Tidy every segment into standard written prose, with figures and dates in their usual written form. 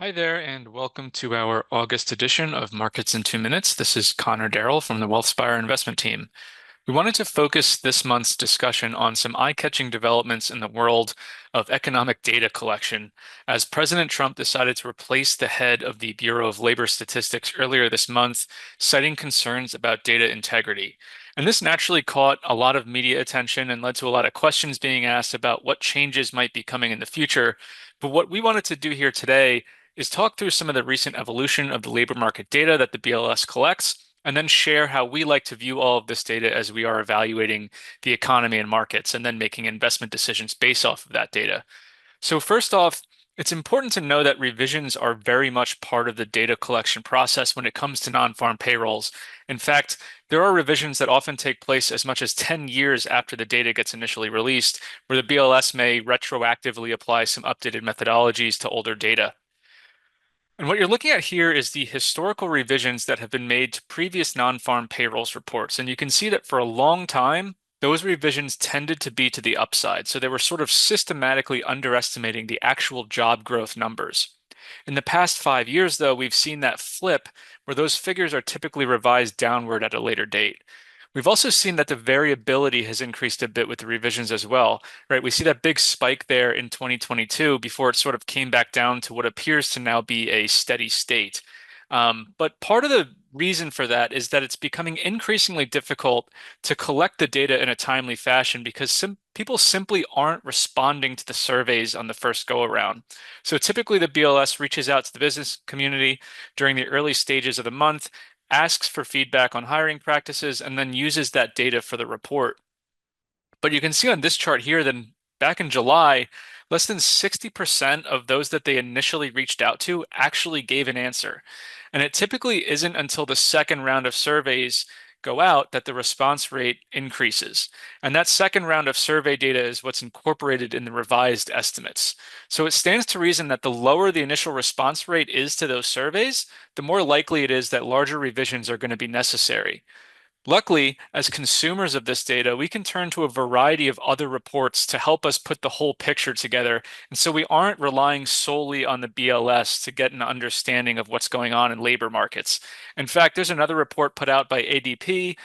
Hi there, and welcome to our August edition of Markets in 2 Minutes. This is Darrell from the Wealthspire Investment Team. We wanted to focus this month's discussion on some eye-catching developments in the world of economic data collection, as President Trump decided to replace the head of the Bureau of Labor Statistics earlier this month, citing concerns about data integrity. And this naturally caught a lot of media attention and led to a lot of questions being asked about what changes might be coming in the future. But what we wanted to do here today is talk through some of the recent evolution of the labor market data that the BLS collects, and then share how we like to view all of this data as we are evaluating the economy and markets, and then making investment decisions based off of that data. So first off, it's important to know that revisions are very much part of the data collection process when it comes to non-farm payrolls. In fact, there are revisions that often take place as much as 10 years after the data gets initially released, where the BLS may retroactively apply some updated methodologies to older data. And what you're looking at here is the historical revisions that have been made to previous non-farm payrolls reports. And you can see that for a long time, those revisions tended to be to the upside. So they were sort of systematically underestimating the actual job growth numbers. In the past 5 years, though, we've seen that flip where those figures are typically revised downward at a later date. We've also seen that the variability has increased a bit with the revisions as well, right? We see that big spike there in 2022 before it sort of came back down to what appears to now be a steady state. But part of the reason for that is that it's becoming increasingly difficult to collect the data in a timely fashion because people simply aren't responding to the surveys on the first go around. So typically the BLS reaches out to the business community during the early stages of the month, asks for feedback on hiring practices, and then uses that data for the report. But you can see on this chart here that back in July, less than 60% of those that they initially reached out to actually gave an answer. And it typically isn't until the second round of surveys go out that the response rate increases. And that second round of survey data is what's incorporated in the revised estimates. So it stands to reason that the lower the initial response rate is to those surveys, the more likely it is that larger revisions are going to be necessary. Luckily, as consumers of this data, we can turn to a variety of other reports to help us put the whole picture together. And so we aren't relying solely on the BLS to get an understanding of what's going on in labor markets. In fact, there's another report put out by ADP,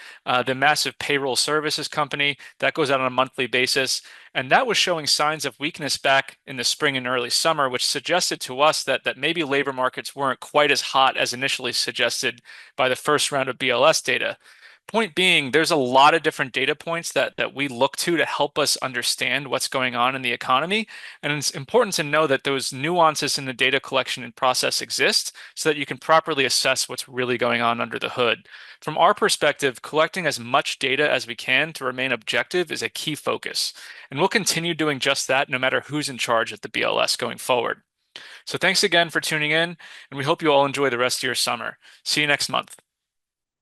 the massive payroll services company, that goes out on a monthly basis. And that was showing signs of weakness back in the spring and early summer, which suggested to us that maybe labor markets weren't quite as hot as initially suggested by the first round of BLS data. Point being, there's a lot of different data points that we look to help us understand what's going on in the economy. And it's important to know that those nuances in the data collection and process exist so that you can properly assess what's really going on under the hood. From our perspective, collecting as much data as we can to remain objective is a key focus. And we'll continue doing just that no matter who's in charge at the BLS going forward. So thanks again for tuning in, and we hope you all enjoy the rest of your summer. See you next month.